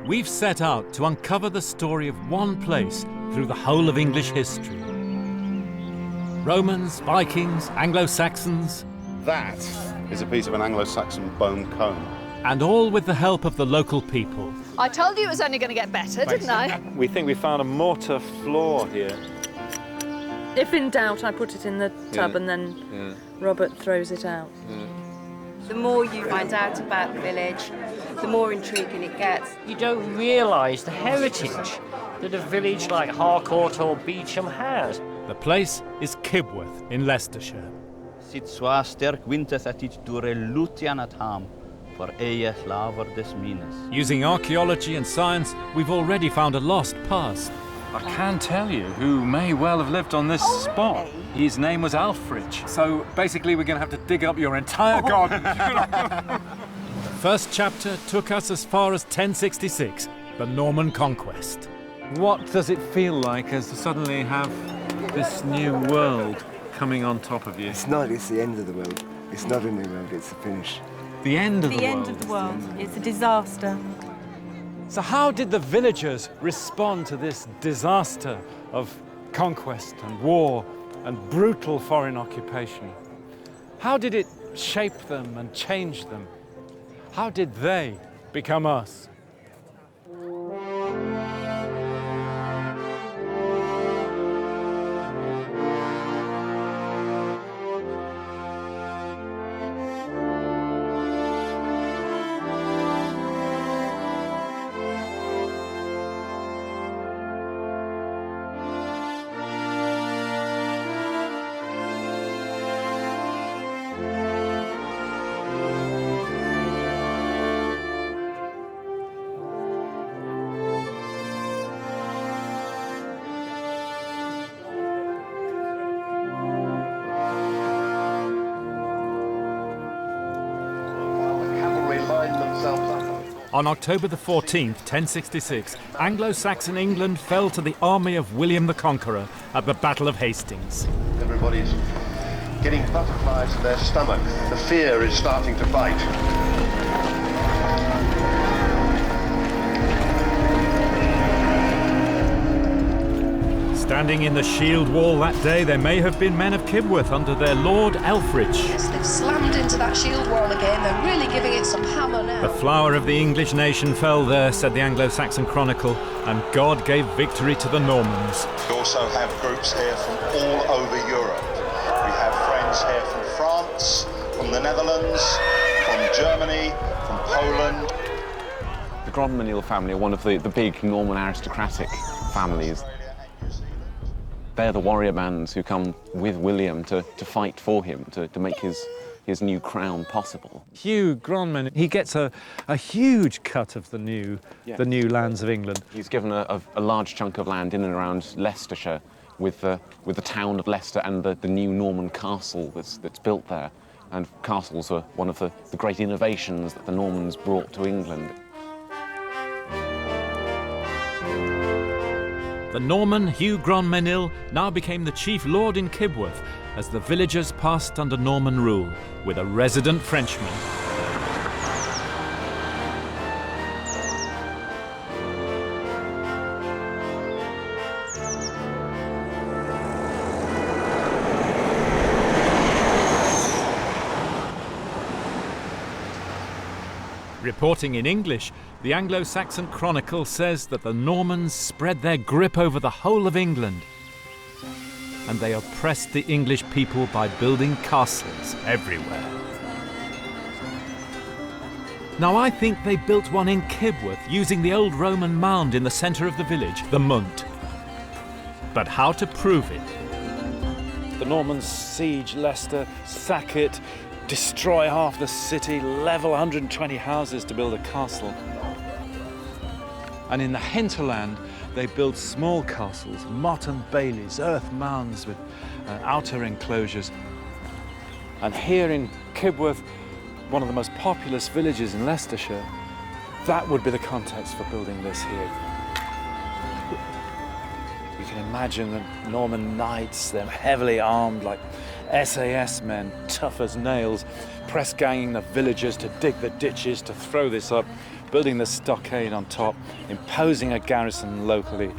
We've set out to uncover the story of one place through the whole of English history. Romans, Vikings, Anglo-Saxons. That is a piece of an Anglo-Saxon bone comb. And all with the help of the local people. I told you it was only going to get better, didn't I? We think we found a mortar floor here. If in doubt, I put it in the tub and then Robert throws it out. The more you find out about the village, the more intriguing it gets. You don't realise the heritage that a village like Harcourt or Beecham has. The place is Kibworth in Leicestershire. Sit swa sterk winters at each dure lutian at ham, for eie slaver des mines. Using archaeology and science, we've already found a lost past. I can tell you who may well have lived on this spot. Really? His name was Alfred. So basically we're going to have to dig up your entire garden. The first chapter took us as far as 1066, the Norman conquest. What does it feel like as to suddenly have this new world coming on top of you? It's not, it's the end of the world. It's not a new world, it's the finish. The end of the world? The end of the world. It's a disaster. So how did the villagers respond to this disaster of conquest and war and brutal foreign occupation? How did it shape them and change them? How did they become us? On October the 14th, 1066, Anglo-Saxon England fell to the army of William the Conqueror at the Battle of Hastings. Everybody's getting butterflies in their stomach. The fear is starting to bite. Standing in the shield wall that day, there may have been men of Kibworth under their Lord Elfridge. Yes, they've slammed into that shield wall again. They're really giving it some hammer now. The flower of the English nation fell there, said the Anglo-Saxon Chronicle, and God gave victory to the Normans. We also have groups here from all over Europe. We have friends here from France, from the Netherlands, from Germany, from Poland. The Grandmesnil family are one of the big Norman aristocratic families. They're the warrior bands who come with William to fight for him, to make his new crown possible. Hugh Grandmesnil, he gets a huge cut of the new lands of England. He's given a large chunk of land in and around Leicestershire with the town of Leicester and the new Norman castle that's built there. And castles are one of the great innovations that the Normans brought to England. The Norman Hugh Grandmesnil now became the chief lord in Kibworth as the villagers passed under Norman rule, with a resident Frenchman. Reporting in English, the Anglo-Saxon Chronicle says that the Normans spread their grip over the whole of England, and they oppressed the English people by building castles everywhere. Now I think they built one in Kibworth using the old Roman mound in the centre of the village, the Munt. But how to prove it? The Normans siege Leicester, sack it, destroy half the city, level 120 houses to build a castle. And in the hinterland, they build small castles, motte and baileys, earth mounds with outer enclosures. And here in Kibworth, one of the most populous villages in Leicestershire, that would be the context for building this here. You can imagine the Norman knights, them heavily armed like SAS men, tough as nails, press-ganging the villagers to dig the ditches, to throw this up, building the stockade on top, imposing a garrison locally.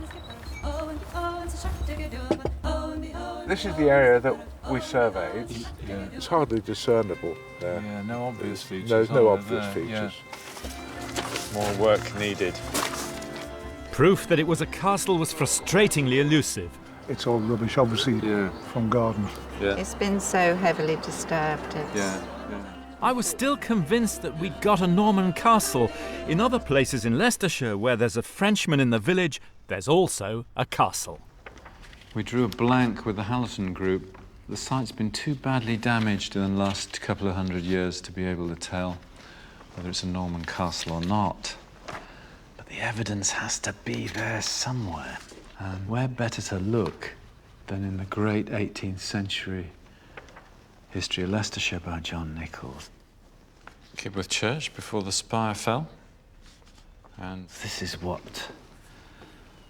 This is the area that we surveyed. Yeah. It's hardly discernible there. Yeah, no obvious features. There's no obvious features. Yeah. More work needed. Proof that it was a castle was frustratingly elusive. It's all rubbish, obviously, from gardens. Yeah. It's been so heavily disturbed. I was still convinced that we'd got a Norman castle. In other places in Leicestershire where there's a Frenchman in the village, there's also a castle. We drew a blank with the Hallerton group. The site's been too badly damaged in the last couple of 100 years to be able to tell whether it's a Norman castle or not. But the evidence has to be there somewhere. And where better to look than in the great 18th century History of Leicestershire by John Nichols. Kibworth Church before the spire fell. And this is what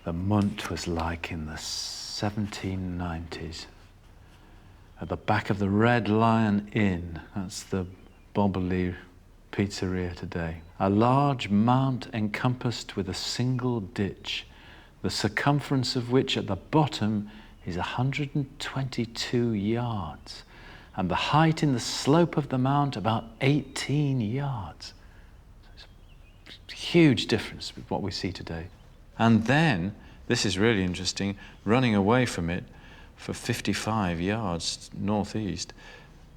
the Mont was like in the 1790s. At the back of the Red Lion Inn, that's the Bobberley pizzeria today. A large mount encompassed with a single ditch, the circumference of which at the bottom is 122 yards, and the height in the slope of the mount about 18 yards. So it's a huge difference with what we see today. And then, this is really interesting, running away from it for 55 yards northeast,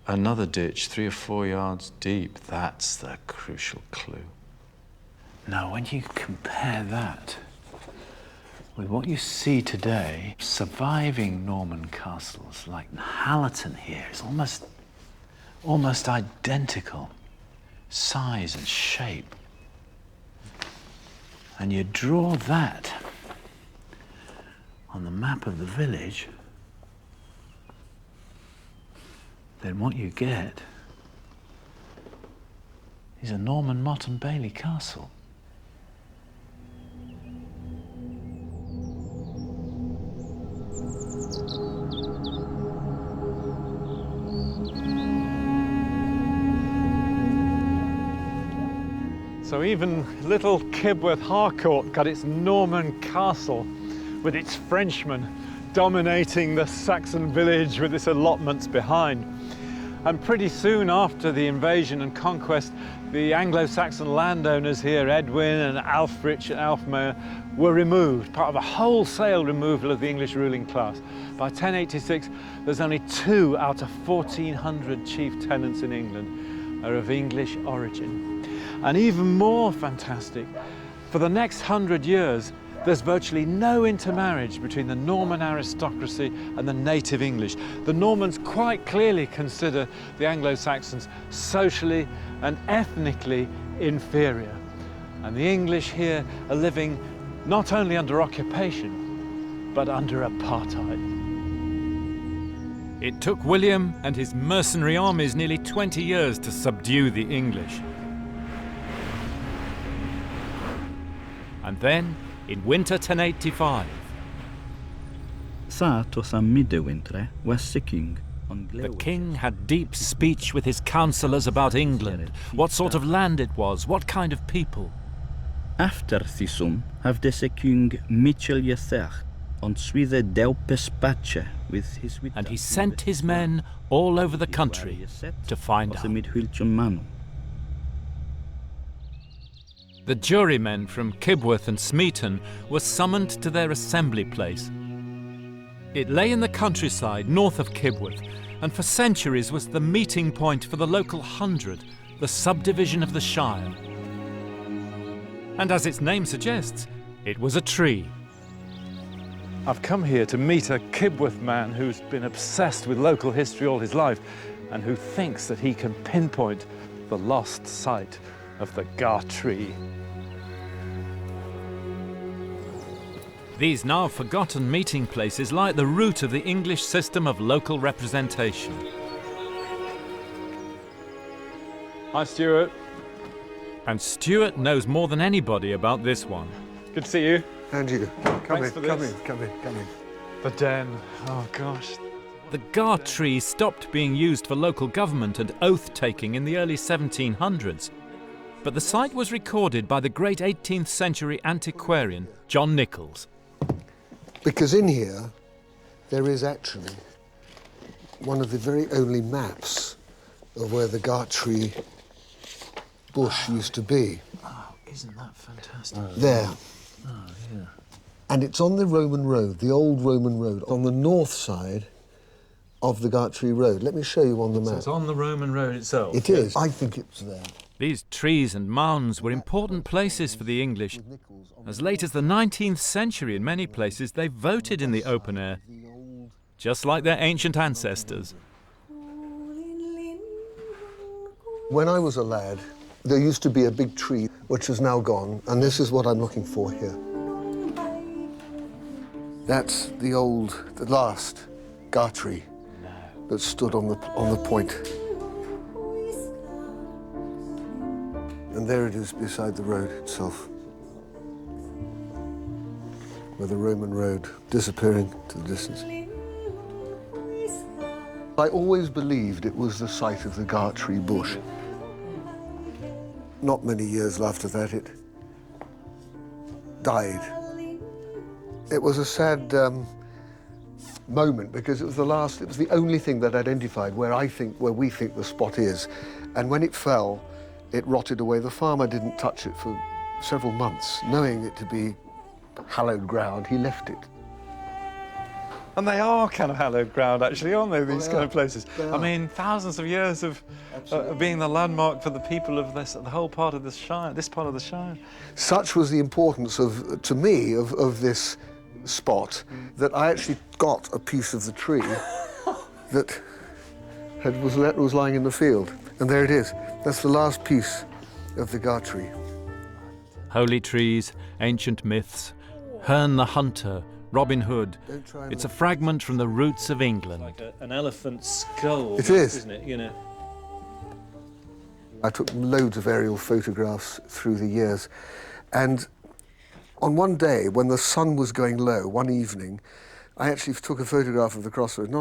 another ditch 3 or 4 yards deep. That's the crucial clue. Now, when you compare that with what you see today, surviving Norman castles like Hallerton here is almost identical, size and shape. And you draw that on the map of the village, then what you get is a Norman Motte and Bailey castle. So even little Kibworth Harcourt got its Norman castle with its Frenchmen dominating the Saxon village with its allotments behind. And pretty soon after the invasion and conquest, the Anglo-Saxon landowners here, Edwin and Alfrich and Alfmayer, were removed, part of a wholesale removal of the English ruling class. By 1086, there's only 2 out of 1,400 chief tenants in England are of English origin. And even more fantastic, for the next 100 years, there's virtually no intermarriage between the Norman aristocracy and the native English. The Normans quite clearly consider the Anglo-Saxons socially and ethnically inferior. And the English here are living not only under occupation, but under apartheid. It took William and his mercenary armies nearly 20 years to subdue the English. And then, in winter 1085, the king had deep speech with his councillors about England, what sort of land it was, what kind of people. After Thisum have the king Mitchell Yethach on Swithe Delpespache with his. And he sent his men all over the country to find out. The jurymen from Kibworth and Smeaton were summoned to their assembly place. It lay in the countryside north of Kibworth, and for centuries was the meeting point for the local 100, the subdivision of the shire. And as its name suggests, it was a tree. I've come here to meet a Kibworth man who's been obsessed with local history all his life and who thinks that he can pinpoint the lost site of the Gar tree. These now forgotten meeting places lie at the root of the English system of local representation. Hi, Stuart. And Stuart knows more than anybody about this one. Good to see you. And you. Come in. The den. Oh, gosh. The Gar tree stopped being used for local government and oath-taking in the early 1700s. But the site was recorded by the great 18th century antiquarian John Nichols. Because in here, there is actually one of the very only maps of where the Gartree bush used to be. Oh, isn't that fantastic? There. Oh, yeah. And it's on the Roman road, the old Roman road, on the north side of the Gartree Road. Let me show you on the map. So it's on the Roman road itself? It is. I think it's there. These trees and mounds were important places for the English. As late as the 19th century, in many places, they voted in the open air, just like their ancient ancestors. When I was a lad, there used to be a big tree, which is now gone, and this is what I'm looking for here. That's the last Gartree that stood on the point. And there it is beside the road itself, where the Roman road disappearing to the distance. I always believed it was the site of the Gartree bush. Not many years after that, it died. It was a sad moment because it was the only thing that identified where we think the spot is. And when it fell, it rotted away. The farmer didn't touch it for several months. Knowing it to be hallowed ground, he left it. And they are kind of hallowed ground, actually, aren't they, these kind of places? I mean, thousands of years of being the landmark for the people of the whole part of this Shire, this part of the Shire. Such was the importance to me of this spot that I actually got a piece of the tree that was lying in the field. And there it is. That's the last piece of the Gartree. Holy trees, ancient myths, Herne the Hunter, Robin Hood. It's a fragment from the roots of England. Like an elephant skull, it is. Isn't it? You know. I took loads of aerial photographs through the years, and on one day when the sun was going low, one evening, I actually took a photograph of the crossroads.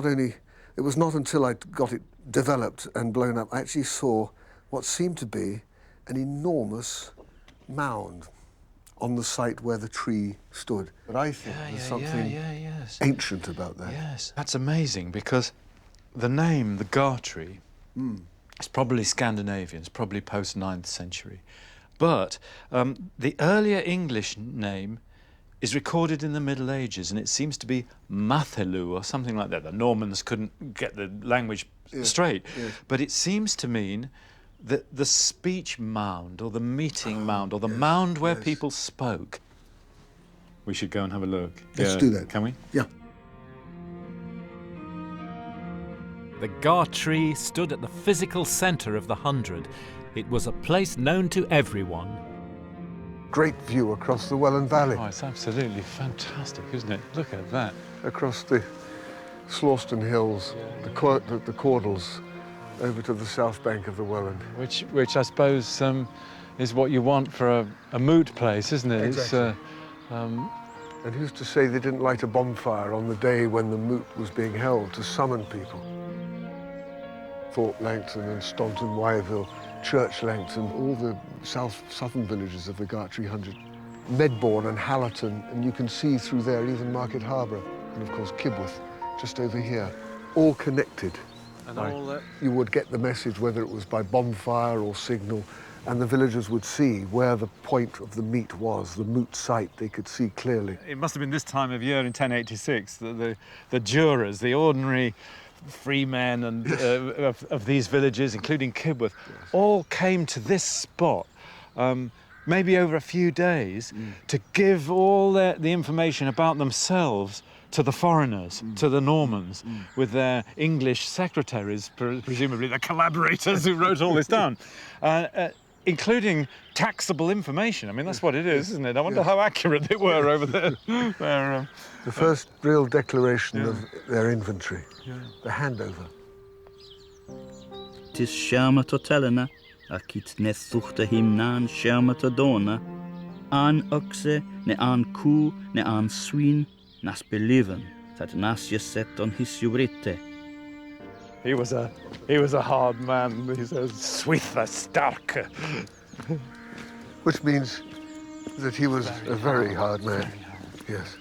It was not until I got it developed and blown up, I actually saw what seemed to be an enormous mound on the site where the tree stood. But I think there's something ancient about that. Yes, that's amazing because the name, the Gartree, is probably Scandinavian, it's probably post-9th century. But the earlier English name is recorded in the Middle Ages, and it seems to be Mathelu or something like that. The Normans couldn't get the language straight, but it seems to mean that the speech mound or the meeting mound or the mound where people spoke. We should go and have a look. Let's do that. Can we? Yeah. The Gartree stood at the physical centre of the 100. It was a place known to everyone. Great view across the Welland Valley. Oh, it's absolutely fantastic, isn't it? Look at that. Across the Slawston Hills, the Caudles, over to the south bank of the Welland. Which I suppose is what you want for a moot place, isn't it? Exactly. And who's to say they didn't light a bonfire on the day when the moot was being held to summon people? Thorpe Langton and Staunton Wyeville, Church Langton, all the southern villages of the Gartree 100. Medbourne and Hallerton, and you can see through there even Market Harbour, and of course Kibworth, just over here, all connected. And all that... You would get the message whether it was by bonfire or signal, and the villagers would see where the point of the meet was, the moot site, they could see clearly. It must have been this time of year in 1086 that the jurors, the ordinary free men and, of these villages, including Kibworth, all came to this spot, maybe over a few days, to give all the information about themselves to the foreigners, to the Normans, with their English secretaries, presumably the collaborators who wrote all this down, including taxable information. I mean, that's what it is, isn't it? I wonder how accurate they were over there. The first real declaration of their inventory, the handover. Tis scherma totelena, akit nethuchta himnan scherma todona, an oxe, ne an ku, ne an swin, nas beliven, that nas set on his jubrite. He was a hard man. He's a switha stark. Which means that he was a very hard man. Yes.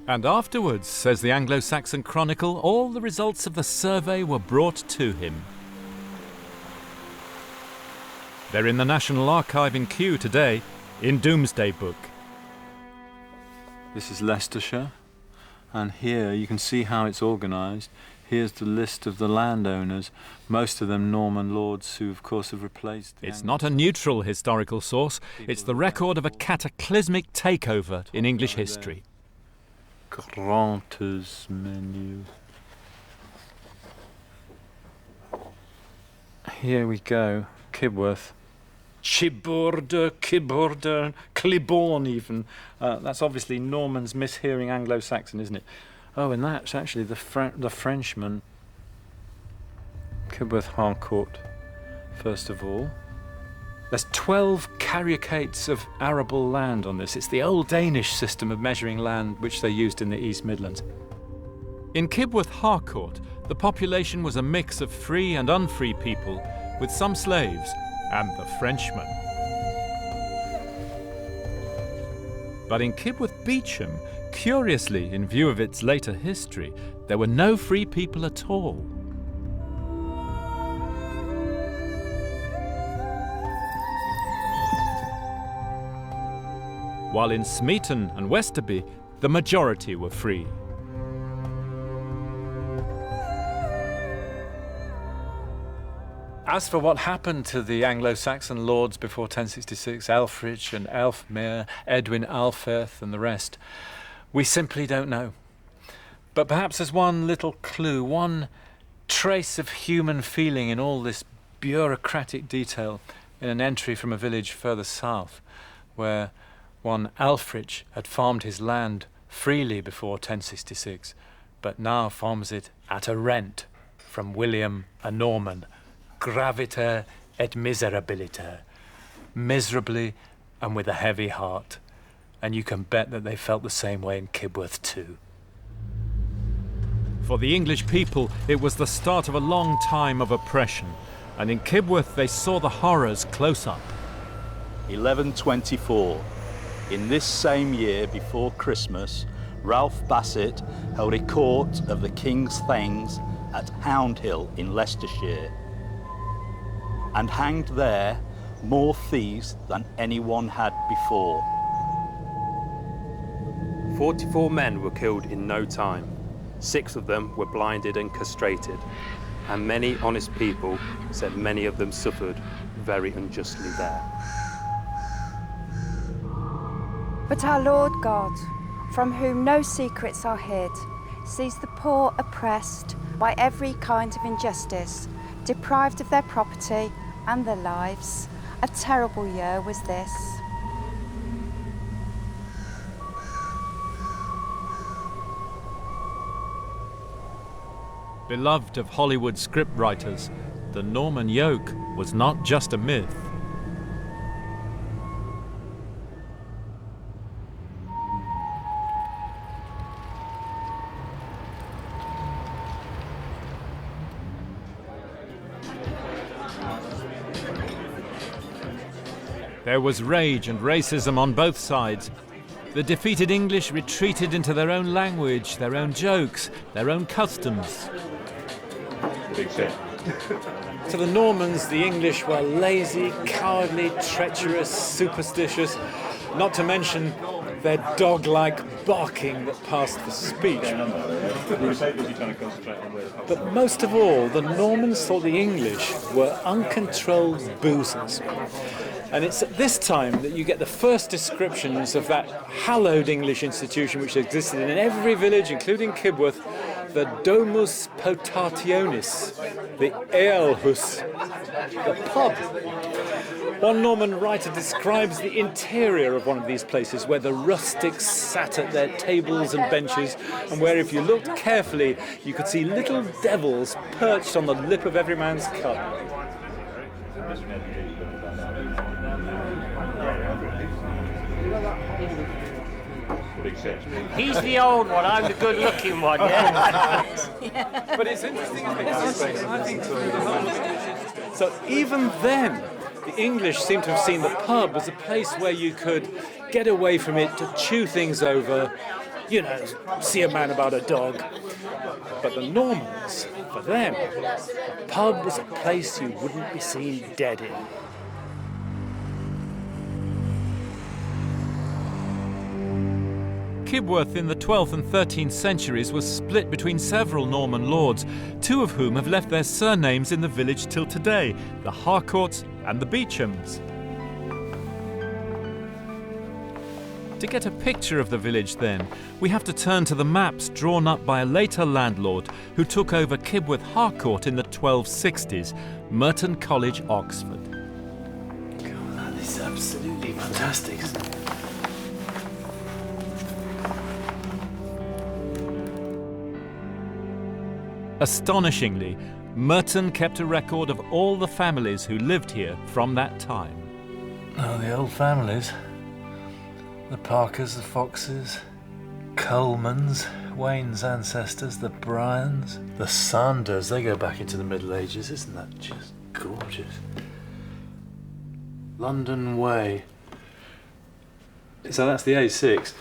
And afterwards, says the Anglo-Saxon Chronicle, all the results of the survey were brought to him. They're in the National Archive in Kew today, in Domesday Book. This is Leicestershire, and here you can see how it's organised. Here's the list of the landowners, most of them Norman lords who, of course, have replaced the It's not a neutral historical source, it's the record of a cataclysmic takeover in English history. Granter's menu. Here we go, Kibworth. Kibworth, Cliborn even. That's obviously Norman's mishearing Anglo-Saxon, isn't it? Oh, and that's actually the Frenchman. Kibworth Harcourt, first of all. There's 12 carucates of arable land on this. It's the old Danish system of measuring land which they used in the East Midlands. In Kibworth Harcourt, the population was a mix of free and unfree people, with some slaves and the Frenchman. But in Kibworth Beecham, curiously, in view of its later history, there were no free people at all. While in Smeaton and Westerby, the majority were free. As for what happened to the Anglo-Saxon lords before 1066, Elfrich and Elfmere, Edwin Alfeth and the rest, we simply don't know. But perhaps there's one little clue, one trace of human feeling in all this bureaucratic detail in an entry from a village further south, where one Alfrich had farmed his land freely before 1066, but now farms it at a rent from William a Norman. Graviter et miserabiliter, miserably and with a heavy heart. And you can bet that they felt the same way in Kibworth too. For the English people, it was the start of a long time of oppression, and in Kibworth they saw the horrors close up. 1124. In this same year before Christmas, Ralph Bassett held a court of the King's Things at Houndhill in Leicestershire, and hanged there more thieves than anyone had before. 44 men were killed in no time. 6 of them were blinded and castrated, and many honest people said many of them suffered very unjustly there. But our Lord God, from whom no secrets are hid, sees the poor oppressed by every kind of injustice, deprived of their property and their lives. A terrible year was this. Beloved of Hollywood scriptwriters, the Norman yoke was not just a myth. There was rage and racism on both sides. The defeated English retreated into their own language, their own jokes, their own customs. To the Normans, the English were lazy, cowardly, treacherous, superstitious, not to mention their dog-like barking that passed for speech. But most of all, the Normans thought the English were uncontrolled boozers. And it's at this time that you get the first descriptions of that hallowed English institution which existed in every village, including Kibworth, the Domus Potationis, the alehouse, the pub. One Norman writer describes the interior of one of these places where the rustics sat at their tables and benches, and where, if you looked carefully, you could see little devils perched on the lip of every man's cup. He's the old one, I'm the good-looking one, yeah? But it's interesting, isn't it? I think so. So even then, the English seem to have seen the pub as a place where you could get away from it, to chew things over, you know, see a man about a dog. But the Normans, for them, the pub was a place you wouldn't be seen dead in. Kibworth in the 12th and 13th centuries was split between several Norman lords, two of whom have left their surnames in the village till today, the Harcourts and the Beauchamps. To get a picture of the village then, we have to turn to the maps drawn up by a later landlord who took over Kibworth Harcourt in the 1260s, Merton College, Oxford. God, that is absolutely fantastic, isn't it? Astonishingly, Merton kept a record of all the families who lived here from that time. Oh, the old families. The Parkers, the Foxes, Colemans, Wayne's ancestors, the Bryans, the Sanders. They go back into the Middle Ages. Isn't that just gorgeous? London Way. So that's the A6.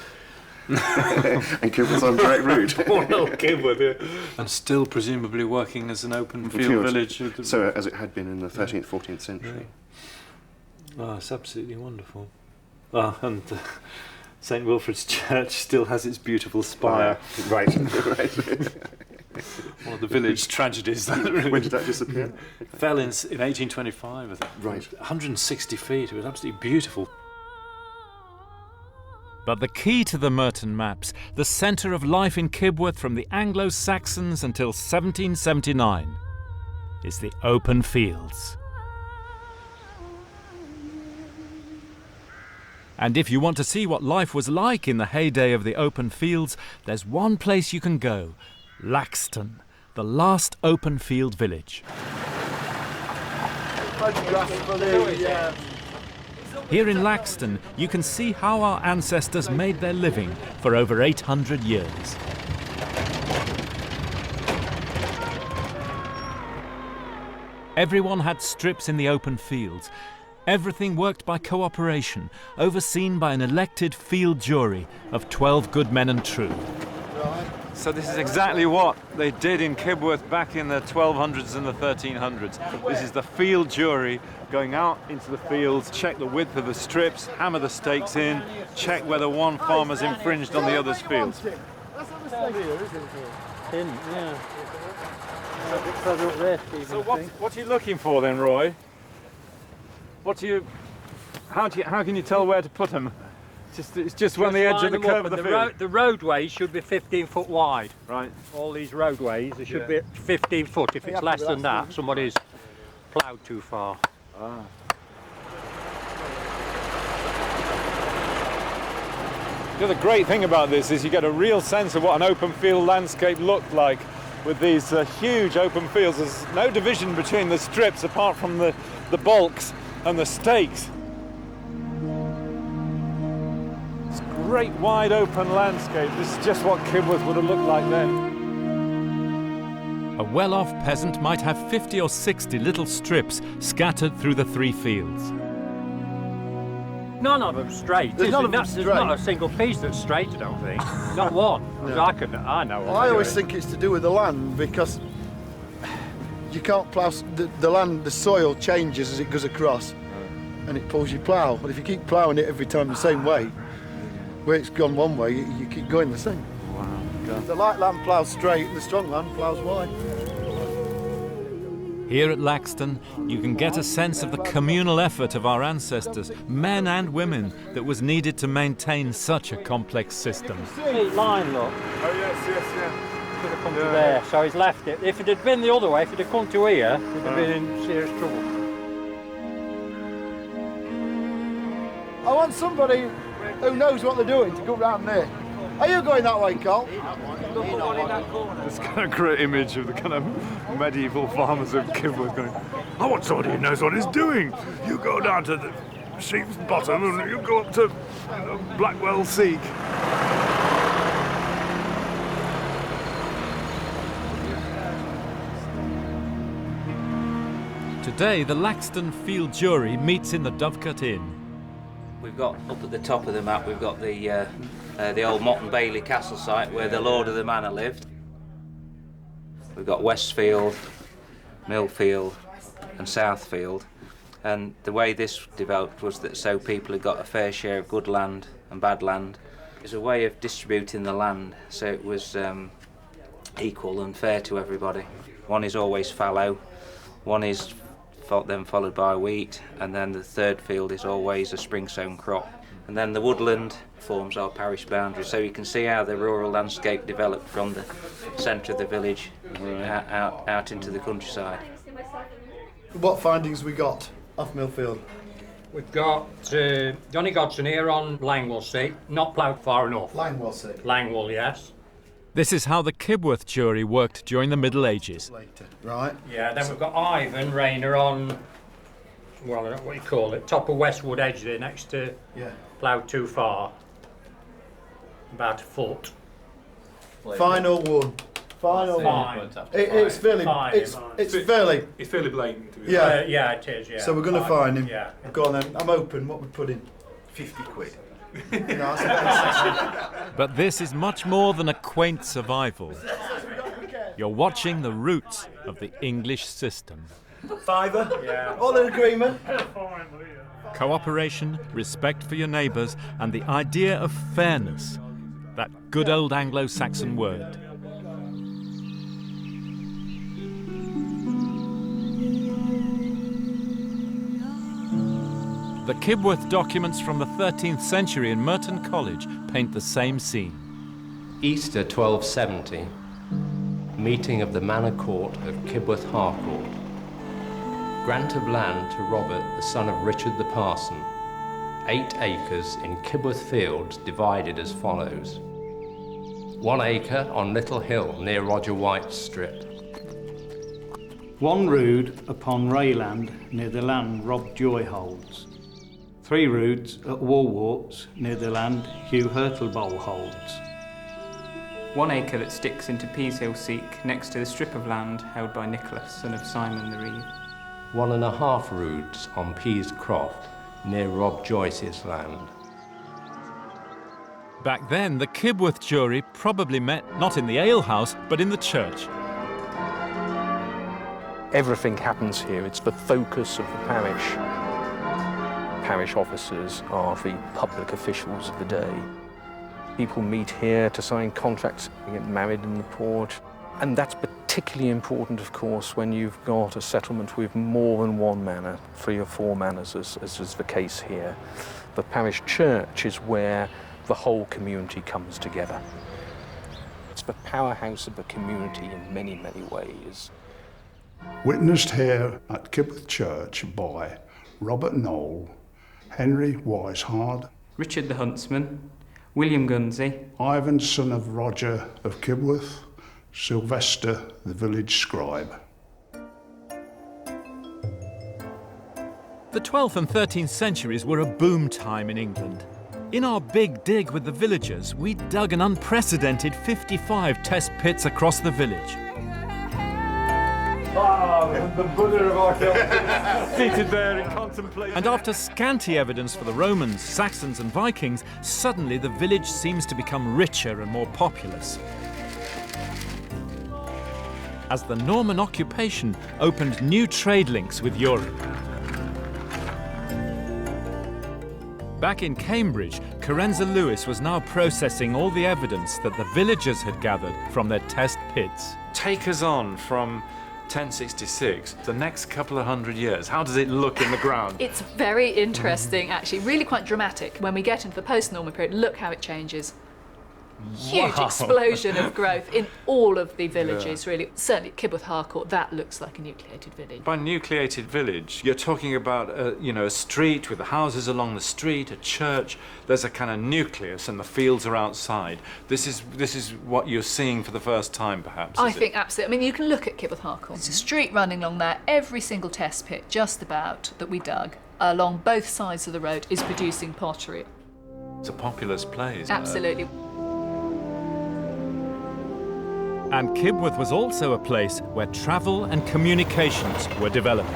And Kibworth's on direct route. Poor old Kibworth, yeah. And still presumably working as an open field village. So as it had been in the 13th, 14th century. Oh, it's absolutely wonderful. Oh, and St Wilfrid's Church still has its beautiful spire. Right. One of the village tragedies. When did that disappear? Fell in 1825, I think. Right. 160 feet. It was absolutely beautiful. But the key to the Merton maps, the centre of life in Kibworth from the Anglo-Saxons until 1779, is the open fields. And if you want to see what life was like in the heyday of the open fields, there's one place you can go, Laxton, the last open field village. Here in Laxton, you can see how our ancestors made their living for over 800 years. Everyone had strips in the open fields. Everything worked by cooperation, overseen by an elected field jury of 12 good men and true. So this is exactly what they did in Kibworth back in the 1200s and the 1300s. This is the field jury going out into the fields, check the width of the strips, hammer the stakes in, check whether one farmer's infringed on the other's fields. So what are you looking for then, Roy? How can you tell where to put them? It's just on the edge of the curve of the field. The roadways should be 15 foot wide. Right. All these roadways, they should be 15 foot. If it's less than that, somebody's ploughed too far. Ah. The other great thing about this is you get a real sense of what an open field landscape looked like with these huge open fields. There's no division between the strips apart from the balks and the stakes. It's great wide open landscape. This is just what Kibworth would have looked like then. A well-off peasant might have 50 or 60 little strips scattered through the three fields. None of them straight. There's not a single piece that's straight, I don't think. Not one. No. I know. Well, I always think it's to do with the land, because you can't plough the land. The soil changes as it goes across, and it pulls your plough. But if you keep ploughing it every time the same way, where it's gone one way, you keep going the same. Wow. God. The light land ploughs straight, and the strong land ploughs wide. Here at Laxton, you can get a sense of the communal effort of our ancestors, men and women, that was needed to maintain such a complex system. Straight line, look. Oh yes, yeah. Could have come to there, so he's left it. If it had been the other way, if it had come to here, he'd have been in serious trouble. I want somebody who knows what they're doing to go round there. Are you going that way, Carl? It's kind of a great image of the kind of medieval farmers of Kibworth going, I want somebody who knows what he's doing. You go down to the sheep's bottom and you go up to Blackwell Seek. Today, the Laxton Field Jury meets in the Dovecote Inn. We've got, up at the top of the map, we've got the old Mott and Bailey castle site where the Lord of the Manor lived. We've got Westfield, Millfield and Southfield. And the way this developed was that so people had got a fair share of good land and bad land. It was a way of distributing the land so it was equal and fair to everybody. One is always fallow, one is then followed by wheat, and then the third field is always a spring-sown crop. And then the woodland forms our parish boundary, so you can see how the rural landscape developed from the centre of the village out into the countryside. What findings we got off Millfield? We've got Johnny Godson here on Langwell, not ploughed far enough. Langwell. Langwell, yes. This is how the Kibworth jury worked during the Middle Ages. Right. Yeah, then we've got Ivan Rayner on, well, I don't know what you call it, top of Westwood Edge there, next to ploughed too far. About a foot. Final one. Final one. It's fairly. It's fairly. It's fairly blatant. To be Yeah. Yeah, it is. Yeah. So we're going to find him. Yeah. Go on then. I'm open. What we put in? 50 quid. But this is much more than a quaint survival. You're watching the roots of the English system. Fiver. Yeah. All in agreement. Cooperation, respect for your neighbours, and the idea of fairness. That good old Anglo-Saxon word. The Kibworth documents from the 13th century in Merton College paint the same scene. Easter 1270, meeting of the Manor Court of Kibworth Harcourt. Grant of land to Robert, the son of Richard the Parson. 8 acres in Kibworth Fields divided as follows. 1 acre on Little Hill near Roger White's strip. 1 rood upon Rayland near the land Rob Joy holds. 3 roods at Walworts near the land Hugh Hurtlebowl holds. 1 acre that sticks into Peashill Seek next to the strip of land held by Nicholas, son of Simon the Reeve. 1.5 roods on Pease Croft near Rob Joyce's land. Back then, the Kibworth jury probably met not in the alehouse, but in the church. Everything happens here. It's the focus of the parish. Parish officers are the public officials of the day. People meet here to sign contracts, get married in the porch. And that's particularly important, of course, when you've got a settlement with more than one manor, 3 or 4 manors, as is the case here. The parish church is where the whole community comes together. It's the powerhouse of the community in many, many ways. Witnessed here at Kibworth Church by Robert Knoll, Henry Wisehard, Richard the Huntsman, William Gunsey, Ivan, son of Roger of Kibworth, Sylvester, the village scribe. The 12th and 13th centuries were a boom time in England. In our big dig with the villagers, we dug an unprecedented 55 test pits across the village. The Buddha of archaeology seated there in contemplation. And after scanty evidence for the Romans, Saxons and Vikings, suddenly the village seems to become richer and more populous. As the Norman occupation opened new trade links with Europe. Back in Cambridge, Carenza Lewis was now processing all the evidence that the villagers had gathered from their test pits. Take us on from 1066, the next couple of 100 years. How does it look in the ground? It's very interesting, actually, really quite dramatic. When we get into the post-Norman period, look how it changes. Huge explosion of growth in all of the villages, really. Certainly Kibworth Harcourt, that looks like a nucleated village. By nucleated village, you're talking about a street with the houses along the street, a church. There's a kind of nucleus, and the fields are outside. This is what you're seeing for the first time, perhaps. I think absolutely. I mean, you can look at Kibworth Harcourt. There's a street running along there. Every single test pit, just about, that we dug along both sides of the road is producing pottery. It's a populous place. Absolutely. And Kibworth was also a place where travel and communications were developing.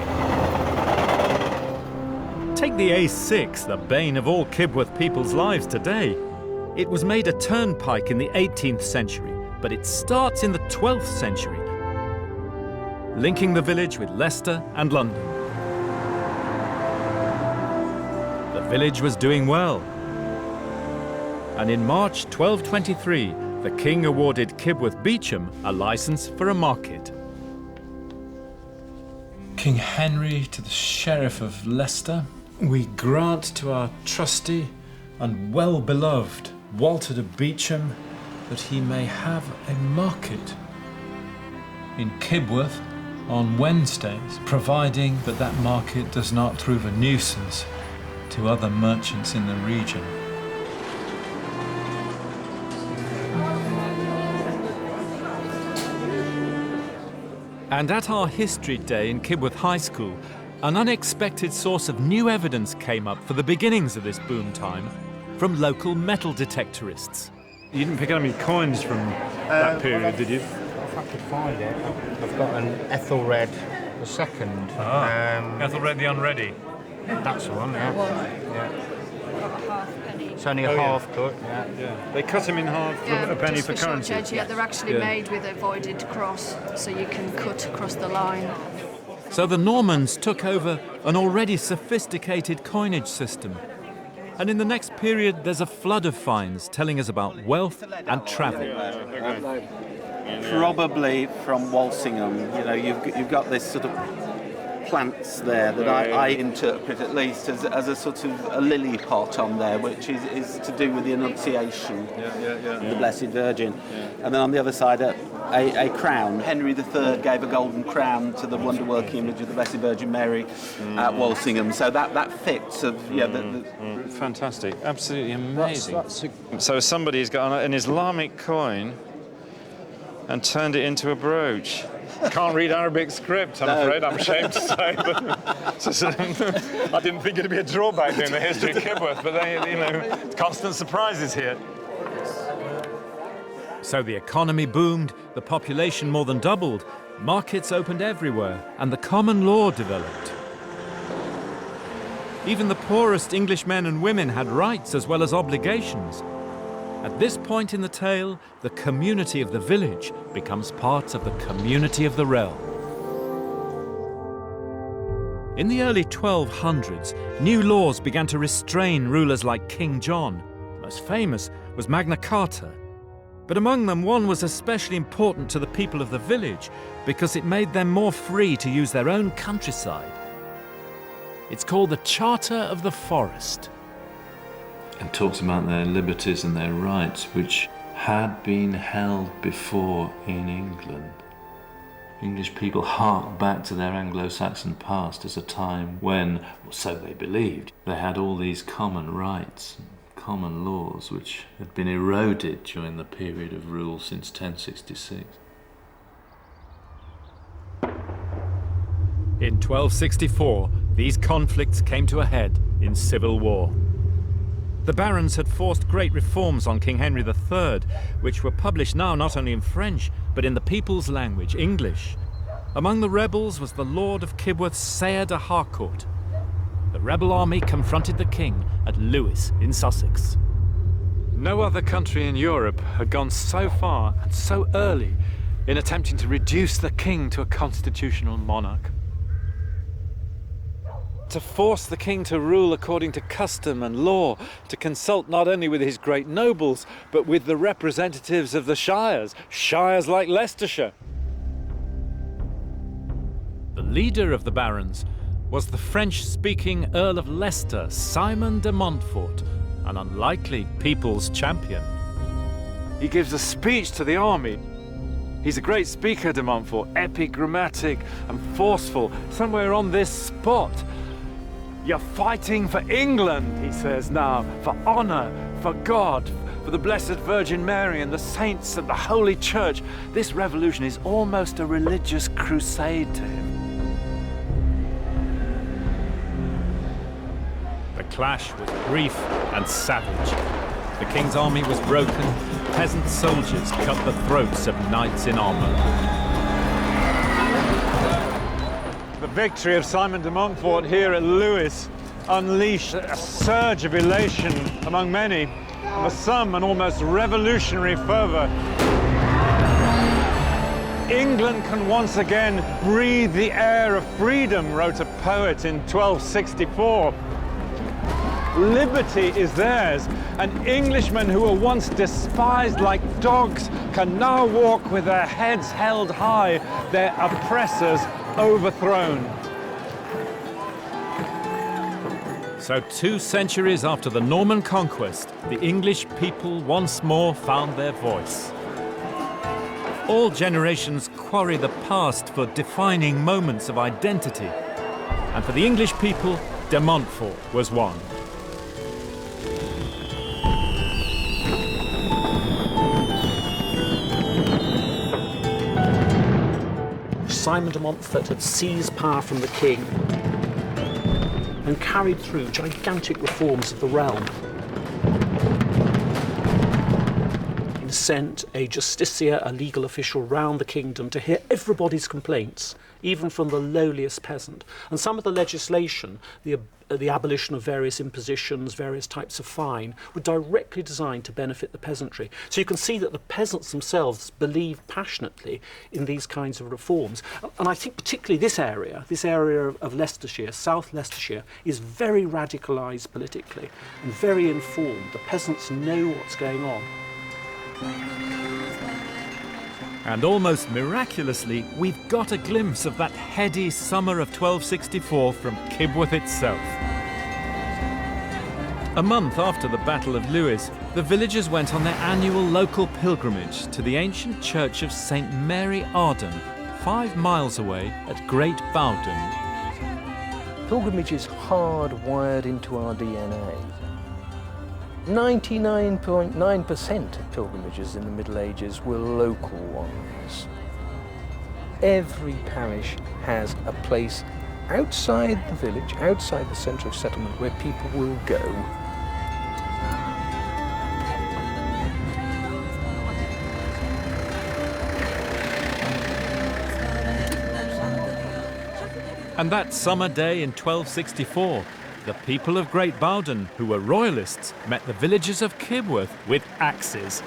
Take the A6, the bane of all Kibworth people's lives today. It was made a turnpike in the 18th century, but it starts in the 12th century, linking the village with Leicester and London. The village was doing well. And in March 1223, the king awarded Kibworth Beauchamp a licence for a market. King Henry to the Sheriff of Leicester, we grant to our trusty and well-beloved Walter de Beauchamp that he may have a market in Kibworth on Wednesdays, providing that that market does not prove a nuisance to other merchants in the region. And at our history day in Kibworth High School, an unexpected source of new evidence came up for the beginnings of this boom time from local metal detectorists. You didn't pick up any coins from that period, did you? If I could find it, I've got an Ethelred II. Ethelred the Unready. That's the one, yeah. It's only a half cut. Yeah. They cut him in half for a penny just for short currency. change. Yeah, they're actually made with a voided cross, so you can cut across the line. So the Normans took over an already sophisticated coinage system. And in the next period, there's a flood of finds telling us about wealth and travel. Probably from Walsingham. You know, you've got this sort of plants there that I interpret at least as a sort of a lily pot on there, which is to do with the Annunciation of the Blessed Virgin. And then on the other side, a crown. Henry III gave a golden crown to the wonder-working image of the Blessed Virgin Mary at Walsingham. So that fits of fantastic, absolutely amazing. So somebody's got an Islamic coin and turned it into a brooch. Can't read Arabic script, I'm afraid. I'm ashamed to say, but I didn't think it'd be a drawback doing the history of Kibworth, but constant surprises here. So the economy boomed, the population more than doubled, markets opened everywhere, and the common law developed. Even the poorest English men and women had rights as well as obligations. At this point in the tale, the community of the village becomes part of the community of the realm. In the early 1200s, new laws began to restrain rulers like King John. Most famous was Magna Carta. But among them, one was especially important to the people of the village because it made them more free to use their own countryside. It's called the Charter of the Forest. And talks about their liberties and their rights, which had been held before in England. English people hark back to their Anglo-Saxon past as a time when, or so they believed, they had all these common rights and common laws which had been eroded during the period of rule since 1066. In 1264, these conflicts came to a head in civil war. The barons had forced great reforms on King Henry III, which were published now not only in French, but in the people's language, English. Among the rebels was the Lord of Kibworth, Sire de Harcourt. The rebel army confronted the king at Lewes in Sussex. No other country in Europe had gone so far and so early in attempting to reduce the king to a constitutional monarch. To force the king to rule according to custom and law, to consult not only with his great nobles, but with the representatives of the shires like Leicestershire. The leader of the barons was the French-speaking Earl of Leicester, Simon de Montfort, an unlikely people's champion. He gives a speech to the army. He's a great speaker, de Montfort, epigrammatic and forceful. Somewhere on this spot, you're fighting for England, he says now, for honor, for God, for the Blessed Virgin Mary and the saints and the Holy Church. This revolution is almost a religious crusade to him. The clash was brief and savage. The king's army was broken, peasant soldiers cut the throats of knights in armour. The victory of Simon de Montfort here at Lewes unleashed a surge of elation among many, and for some an almost revolutionary fervour. England can once again breathe the air of freedom, wrote a poet in 1264. Liberty is theirs, and Englishmen who were once despised like dogs can now walk with their heads held high, their oppressors overthrown. So 2 centuries after the Norman conquest, the English people once more found their voice. All generations quarry the past for defining moments of identity. And for the English people, de Montfort was one. Simon de Montfort had seized power from the king and carried through gigantic reforms of the realm. He sent a justiciar, a legal official, round the kingdom to hear everybody's complaints, even from the lowliest peasant. And some of the legislation, the abolition of various impositions, various types of fine, were directly designed to benefit the peasantry. So you can see that the peasants themselves believe passionately in these kinds of reforms. And I think particularly this area of Leicestershire, South Leicestershire, is very radicalised politically and very informed. The peasants know what's going on. And almost miraculously, we've got a glimpse of that heady summer of 1264 from Kibworth itself. A month after the Battle of Lewes, the villagers went on their annual local pilgrimage to the ancient church of St. Mary Arden, 5 miles away at Great Bowden. Pilgrimage is hardwired into our DNA. 99.9% of pilgrimages in the Middle Ages were local ones. Every parish has a place outside the village, outside the centre of settlement, where people will go. And that summer day in 1264, the people of Great Bowden, who were royalists, met the villagers of Kibworth with axes.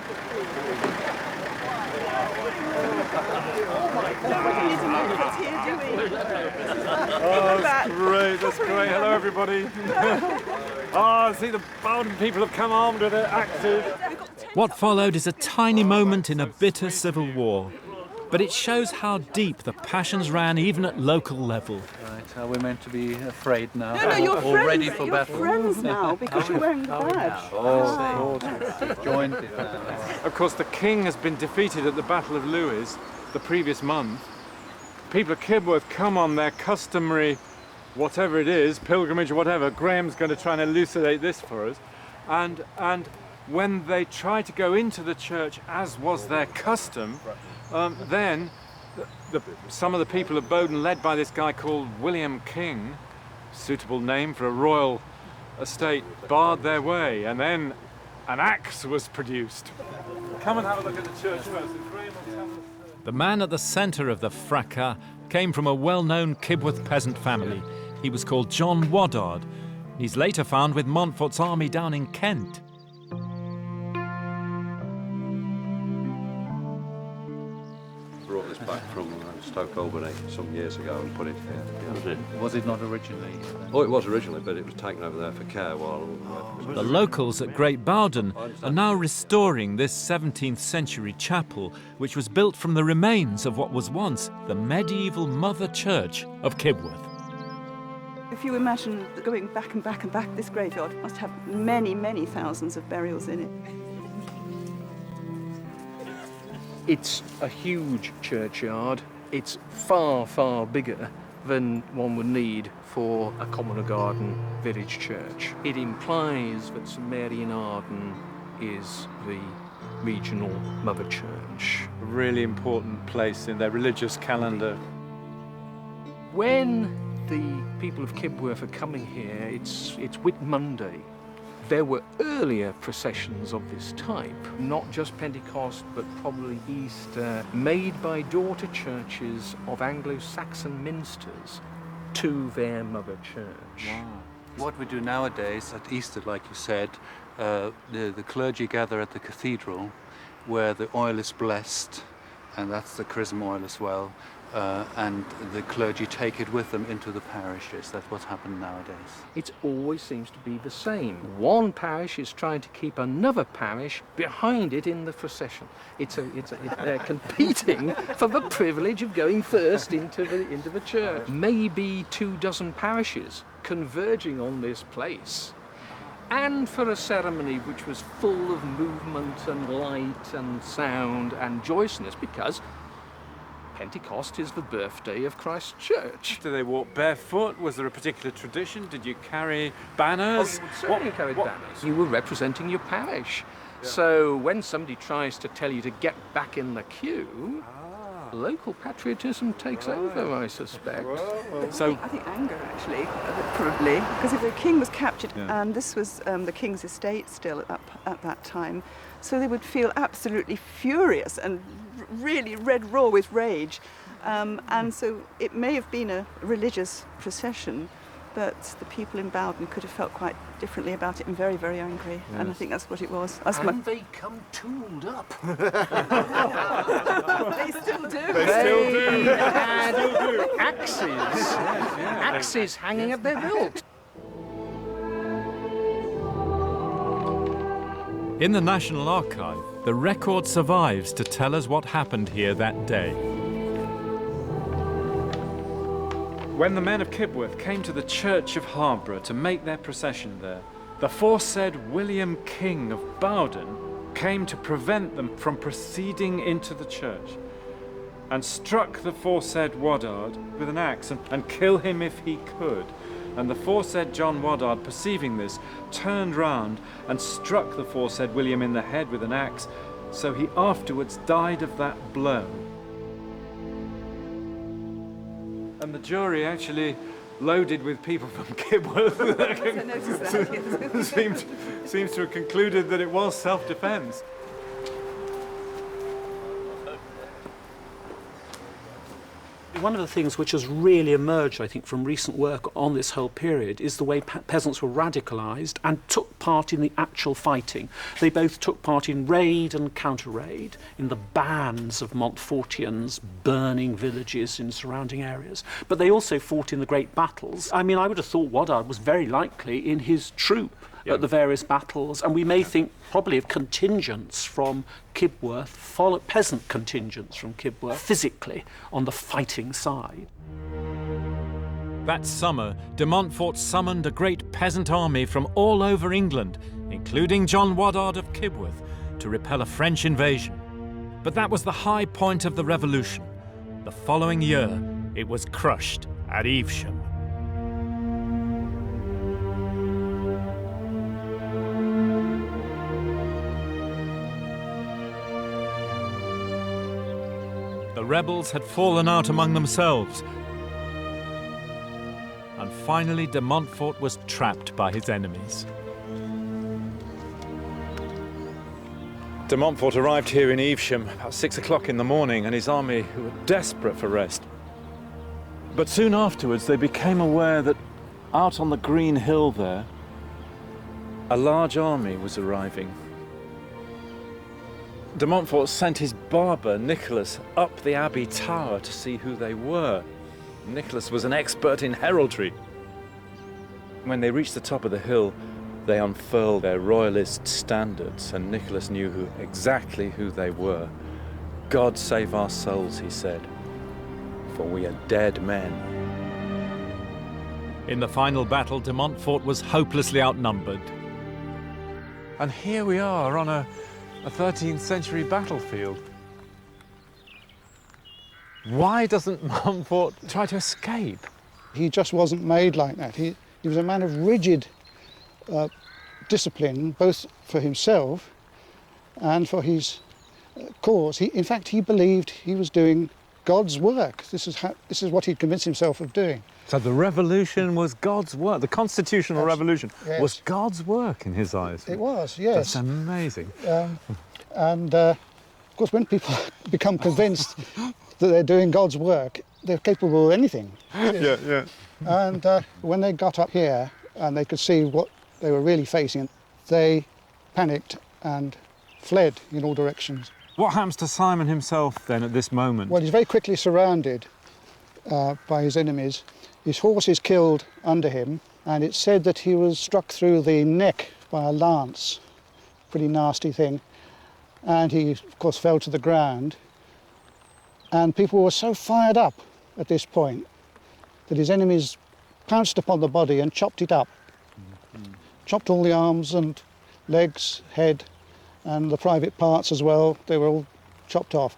Oh, that's great, that's great. Hello, everybody. I see the Bowden people have come armed with their axes. What followed is a tiny moment in a bitter civil war. But it shows how deep the passions ran even at local level. Right, are we meant to be afraid now? No, you're or friends. ready for You're battle? friends now because you're wearing the badge. Joined it. Of course, the king has been defeated at the Battle of Lewes the previous month. People of Kibworth come on their customary, whatever it is, pilgrimage or whatever. Graham's going to try and elucidate this for us. And when they try to go into the church, as was their custom, then some of the people of Bowden, led by this guy called William King, suitable name for a royal estate, barred their way, and then an axe was produced. Come and have a look at the church first. The man at the centre of the fracas came from a well-known Kibworth peasant family. He was called John Woddard. He's later found with Montfort's army down in Kent. Brought this back from Stoke Albany some years ago and put it here. Was it not originally? Oh, it was originally, but it was taken over there for care while... The locals at Great Bowden are now restoring this 17th century chapel, which was built from the remains of what was once the medieval mother church of Kibworth. If you imagine going back and back and back, this graveyard must have many, many thousands of burials in it. It's a huge churchyard. It's far, far bigger than one would need for a common or garden village church. It implies that St Mary in Arden is the regional mother church. A really important place in their religious calendar. When the people of Kibworth are coming here, it's Whit Monday. There were earlier processions of this type, not just Pentecost, but probably Easter, made by daughter churches of Anglo-Saxon minsters to their mother church. Wow. What we do nowadays at Easter, like you said, the clergy gather at the cathedral where the oil is blessed, and that's the chrism oil as well, and the clergy take it with them into the parishes. That's what's happened nowadays. It always seems to be the same. One parish is trying to keep another parish behind it in the procession. They're competing for the privilege of going first into the church. Maybe 24 parishes converging on this place, and for a ceremony which was full of movement and light and sound and joyousness, because Pentecost is the birthday of Christ's church. Do they walk barefoot? Was there a particular tradition? Did you carry banners? Oh, you certainly carried banners. You were representing your parish. Yeah. So when somebody tries to tell you to get back in the queue, local patriotism takes over, I suspect. So I think anger, actually, probably, because if the king was captured, and this was the king's estate still at that time, so they would feel absolutely furious and really red raw with rage. And so it may have been a religious procession, but the people in Bowden could have felt quite differently about it and very, very angry. Yes. And I think that's what it was. And they come tooled up. They still do. They had axes hanging at their belt. In the National Archive, the record survives to tell us what happened here that day. When the men of Kibworth came to the church of Harborough to make their procession there, the foresaid William King of Bowden came to prevent them from proceeding into the church, and struck the foresaid Woddard with an axe and kill him if he could. And the foresaid John Woddard, perceiving this, turned round and struck the foresaid William in the head with an axe, so he afterwards died of that blow. And the jury actually loaded with people from Kibworth seems to have concluded that it was self-defence. One of the things which has really emerged, I think, from recent work on this whole period is the way peasants were radicalised and took part in the actual fighting. They both took part in raid and counter-raid, in the bands of Montfortians burning villages in surrounding areas. But they also fought in the great battles. I mean, I would have thought Woddard was very likely in his troop at the various battles, and we may think probably of contingents from Kibworth, peasant contingents from Kibworth, physically on the fighting side. That summer, de Montfort summoned a great peasant army from all over England, including John Woddard of Kibworth, to repel a French invasion. But that was the high point of the revolution. The following year, it was crushed at Evesham. The rebels had fallen out among themselves, and finally de Montfort was trapped by his enemies. De Montfort arrived here in Evesham about 6 o'clock in the morning, and his army were desperate for rest. But soon afterwards they became aware that out on the green hill there, a large army was arriving. De Montfort sent his barber, Nicholas, up the abbey tower to see who they were. Nicholas was an expert in heraldry. When they reached the top of the hill, they unfurled their royalist standards, and Nicholas knew exactly who they were. "God save our souls," he said, "for we are dead men." In the final battle, de Montfort was hopelessly outnumbered. And here we are on a 13th century battlefield. Why doesn't Montfort try to escape? He just wasn't made like that. He was a man of rigid discipline, both for himself and for his cause. In fact, he believed he was doing God's work. This is what he'd convinced himself of doing. So the revolution was God's work. The constitutional revolution was Yes. God's work in his eyes. It was, yes. That's amazing. Of course, when people become convinced that they're doing God's work, they're capable of anything. Yeah. And when they got up here and they could see what they were really facing, they panicked and fled in all directions. What happens to Simon himself then at this moment? Well, he's very quickly surrounded by his enemies. His horse is killed under him, and it's said that he was struck through the neck by a lance. Pretty nasty thing. And he, of course, fell to the ground. And people were so fired up at this point that his enemies pounced upon the body and chopped it up. Chopped all the arms and legs, head, and the private parts as well. They were all chopped off.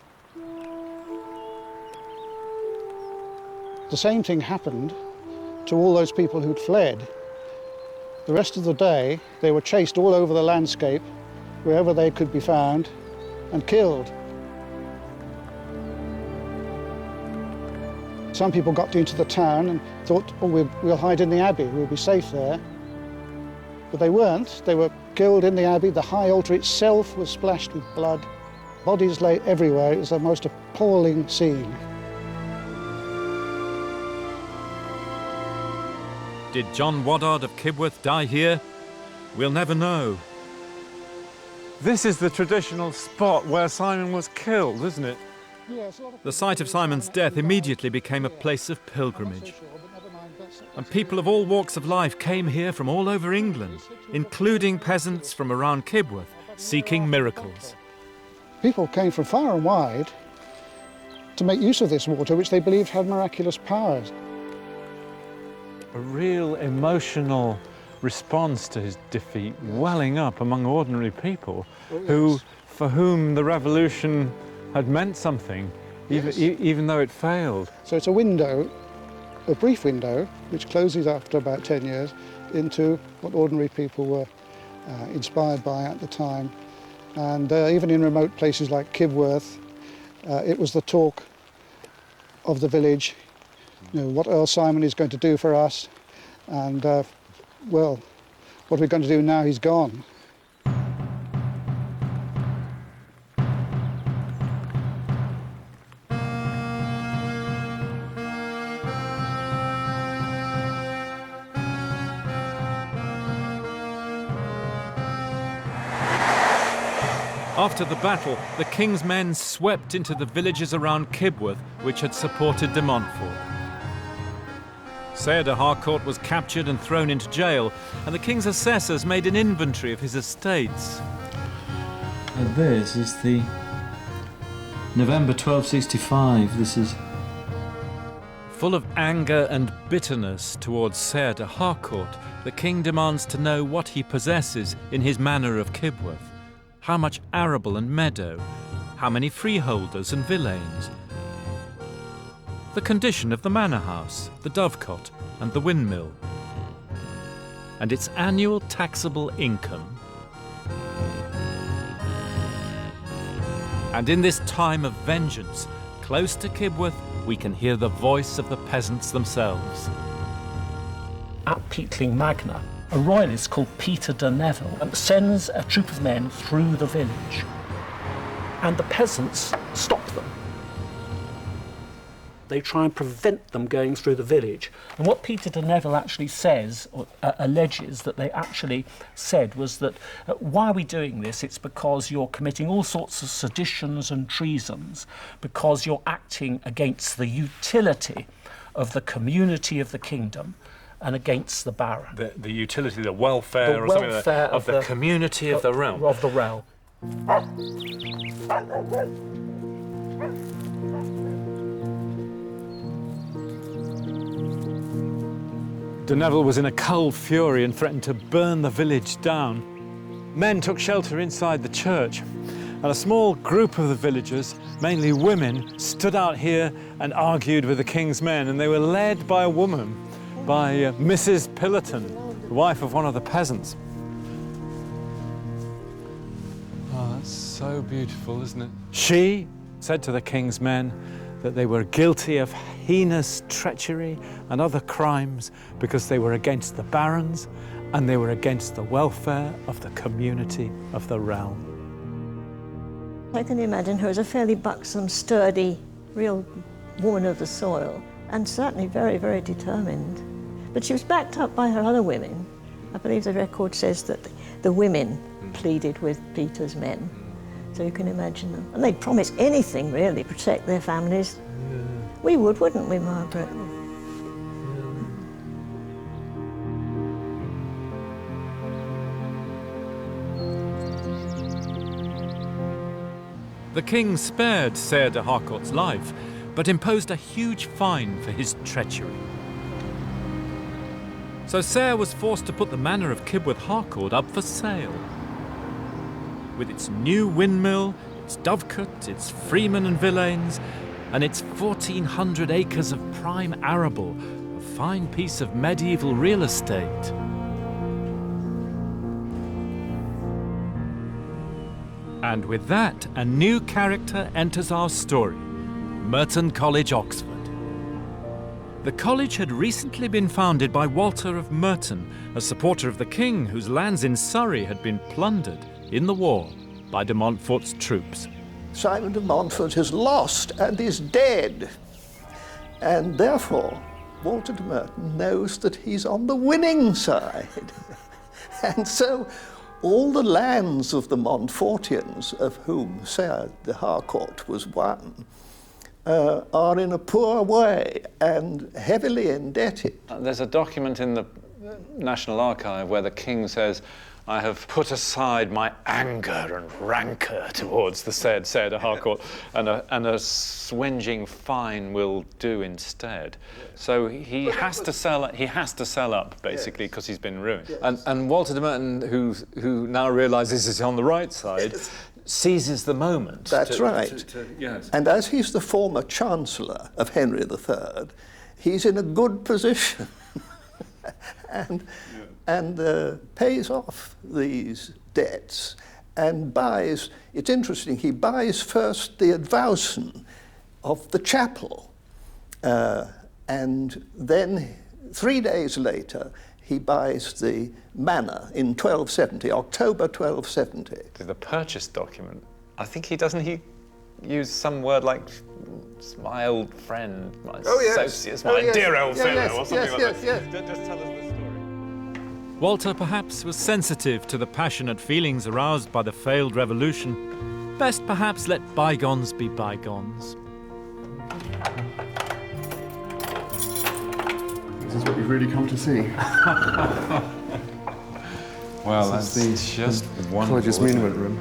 The same thing happened to all those people who'd fled. The rest of the day, they were chased all over the landscape, wherever they could be found, and killed. Some people got into the town and thought, oh, we'll hide in the abbey, we'll be safe there. But they weren't. They were killed in the abbey. The high altar itself was splashed with blood. Bodies lay everywhere. It was the most appalling scene. Did John Woddard of Kibworth die here? We'll never know. This is the traditional spot where Simon was killed, isn't it? The site of Simon's death immediately became a place of pilgrimage. And people of all walks of life came here from all over England, including peasants from around Kibworth, seeking miracles. People came from far and wide to make use of this water, which they believed had miraculous powers. A real emotional response to his defeat welling up among ordinary people for whom the revolution had meant something, even though it failed. So it's a window, a brief window, which closes after about 10 years, into what ordinary people were inspired by at the time. And even in remote places like Kibworth, it was the talk of the village, you know, what Earl Simon is going to do for us, and well, what we're going to do now he's gone. After the battle, the king's men swept into the villages around Kibworth, which had supported de Montfort. Sire de Harcourt was captured and thrown into jail, and the king's assessors made an inventory of his estates. And this is the November 1265. This is Full of anger and bitterness towards Sire de Harcourt, the king demands to know what he possesses in his manor of Kibworth. How much arable and meadow, how many freeholders and villeins, the condition of the manor house, the dovecot and the windmill, and its annual taxable income. And in this time of vengeance, close to Kibworth, we can hear the voice of the peasants themselves. At Peatling Magna, a royalist called Peter de Neville sends a troop of men through the village, and the peasants stop them. They try and prevent them going through the village. And what Peter de Neville actually says, or alleges that they actually said, was that why are we doing this? It's because you're committing all sorts of seditions and treasons, because you're acting against the utility of the community of the kingdom and against the baron. The utility, the welfare, or something like that, of the community of the realm. Of the realm. De Neville was in a cold fury and threatened to burn the village down. Men took shelter inside the church, and a small group of the villagers, mainly women, stood out here and argued with the king's men, and they were led by a woman, by Mrs. Pillerton, the wife of one of the peasants. Oh, that's so beautiful, isn't it? She said to the king's men that they were guilty of heinous treachery and other crimes because they were against the barons and they were against the welfare of the community of the realm. I can imagine her as a fairly buxom, sturdy, real woman of the soil, and certainly very, very determined. But she was backed up by her other women. I believe the record says that the women pleaded with Peter's men. So you can imagine them. And they'd promise anything, really, to protect their families. We would, wouldn't we, Margaret? The king spared Sayre de Harcourt's life, but imposed a huge fine for his treachery. So Sayre was forced to put the manor of Kibworth Harcourt up for sale. With its new windmill, its dovecote, its freemen and villeins, and its 1,400 acres of prime arable, a fine piece of medieval real estate. And with that, a new character enters our story, Merton College, Oxford. The college had recently been founded by Walter of Merton, a supporter of the king whose lands in Surrey had been plundered in the war by de Montfort's troops. Simon de Montfort is lost and is dead. And therefore, Walter de Merton knows that he's on the winning side. And so all the lands of the Montfortians, of whom Sayre de Harcourt was one, are in a poor way and heavily indebted. There's a document in the National Archive where the king says, "I have put aside my anger and rancour towards the said Sayre de Harcourt, and a swinging fine will do instead." So he has to sell. He has to sell up basically because he's been ruined. Yes. And Walter de Merton, who now realises he's on the right side, seizes the moment. That's right. Yes. And as he's the former Chancellor of Henry III, he's in a good position and pays off these debts and buys, it's interesting, he buys first the advowson of the chapel and then 3 days later he buys the manor in 1270, October 1270. The purchase document, I think he use some word like my old friend, my associate, my dear old fellow, or something like that. Just tell us the story. Walter perhaps was sensitive to the passionate feelings aroused by the failed revolution. Best perhaps let bygones be bygones. This is what you've really come to see. Well, that's just wonderful. College's monument room.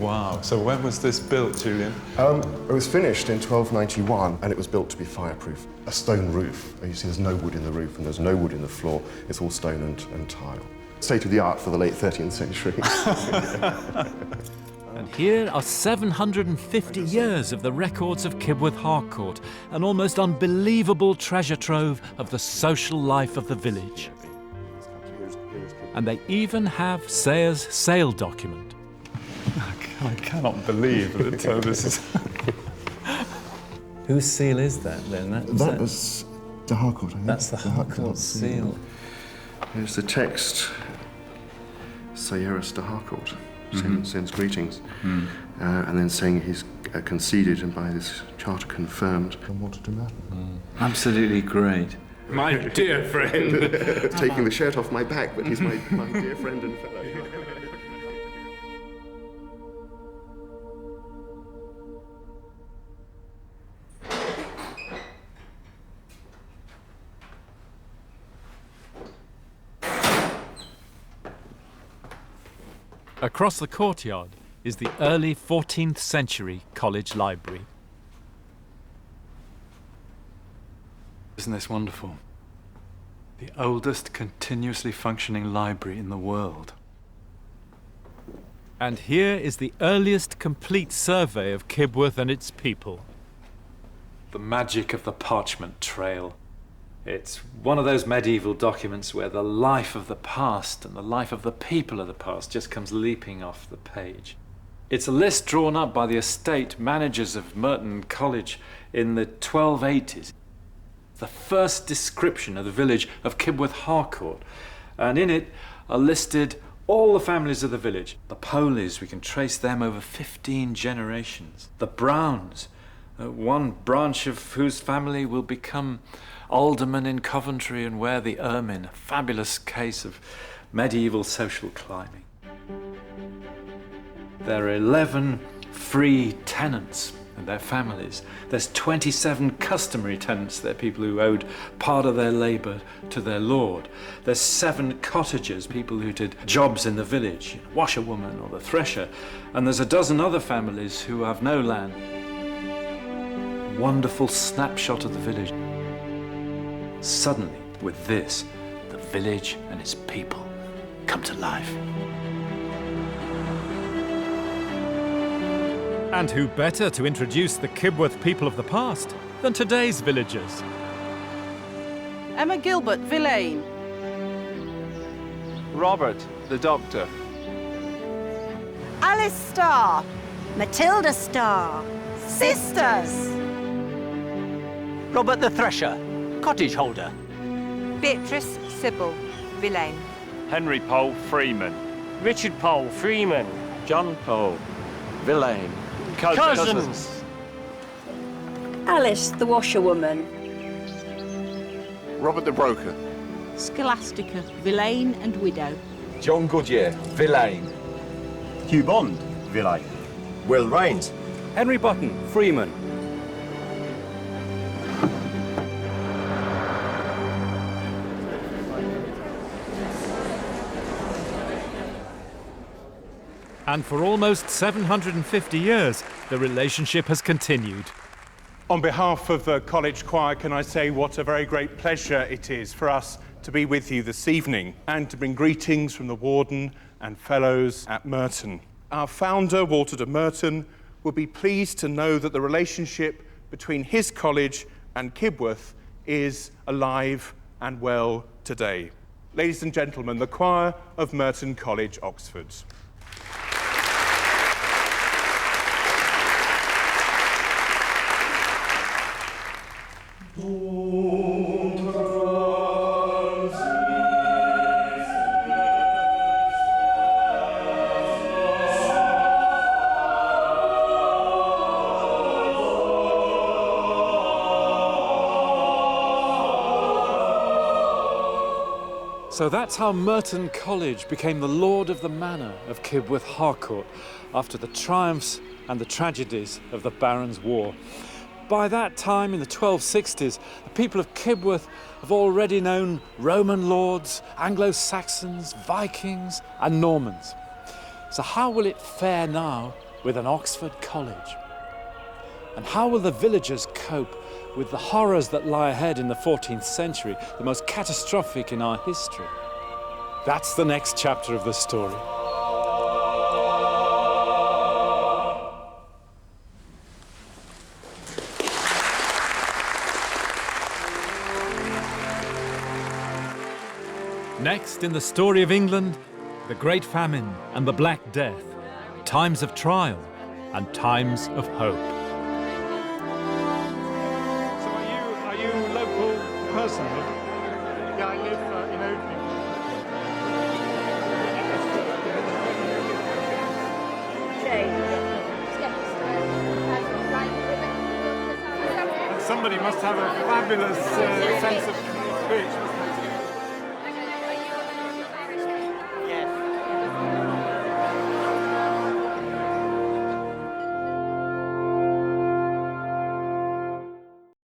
Wow. So when was this built, Julian? It was finished in 1291 and it was built to be fireproof. A stone roof. You see there's no wood in the roof and there's no wood in the floor. It's all stone and tile. State of the art for the late 13th century. And here are 750 years of the records of Kibworth Harcourt, an almost unbelievable treasure trove of the social life of the village. And they even have Sayre's sale document. I cannot believe that this is... Whose seal is that then? That was de Harcourt, I think. That's the Harcourt seal. Here's the text. Sayres de Harcourt. Sends greetings. And then saying he's conceded and by this charter confirmed. And Walter de Merton. Absolutely great. My dear friend. Taking the shirt off my back, but he's my dear friend and fellow. Across the courtyard is the early 14th century college library. Isn't this wonderful? The oldest continuously functioning library in the world. And here is the earliest complete survey of Kibworth and its people. The magic of the parchment trail. It's one of those medieval documents where the life of the past and the life of the people of the past just comes leaping off the page. It's a list drawn up by the estate managers of Merton College in the 1280s. The first description of the village of Kibworth Harcourt. And in it are listed all the families of the village. The Poleys, we can trace them over 15 generations. The Browns, one branch of whose family will become aldermen in Coventry and wear the ermine, a fabulous case of medieval social climbing. There are 11 free tenants and their families. There's 27 customary tenants. They're people who owed part of their labour to their lord. There's 7 cottagers, people who did jobs in the village, washerwoman or the thresher. And there's a dozen other families who have no land. Wonderful snapshot of the village. Suddenly, with this, the village and its people come to life. And who better to introduce the Kibworth people of the past than today's villagers? Emma Gilbert, Villain. Robert, the doctor. Alice Starr. Matilda Starr. Sisters. Robert the Thresher, cottage holder. Beatrice Sybil, Villain. Henry Pole, Freeman. Richard Pole, Freeman. John Pole, Villain. Cousins. Alice the washerwoman. Robert the broker. Scholastica, Villain and widow. John Goodyear, Villain. Hugh Bond, Villain. Will Rains. Henry Button, Freeman. And for almost 750 years, the relationship has continued. On behalf of the College Choir, can I say what a very great pleasure it is for us to be with you this evening and to bring greetings from the Warden and Fellows at Merton. Our founder, Walter de Merton, will be pleased to know that the relationship between his college and Kibworth is alive and well today. Ladies and gentlemen, the choir of Merton College, Oxford. So that's how Merton College became the lord of the manor of Kibworth Harcourt after the triumphs and the tragedies of the Barons' War. By that time, in the 1260s, the people of Kibworth have already known Roman lords, Anglo-Saxons, Vikings and Normans. So how will it fare now with an Oxford college? And how will the villagers cope with the horrors that lie ahead in the 14th century, the most catastrophic in our history? That's the next chapter of the story. Next in the story of England, the Great Famine and the Black Death, times of trial and times of hope. Are you a local person? Yeah, I live in Oakley. Somebody must have a fabulous sense of speech.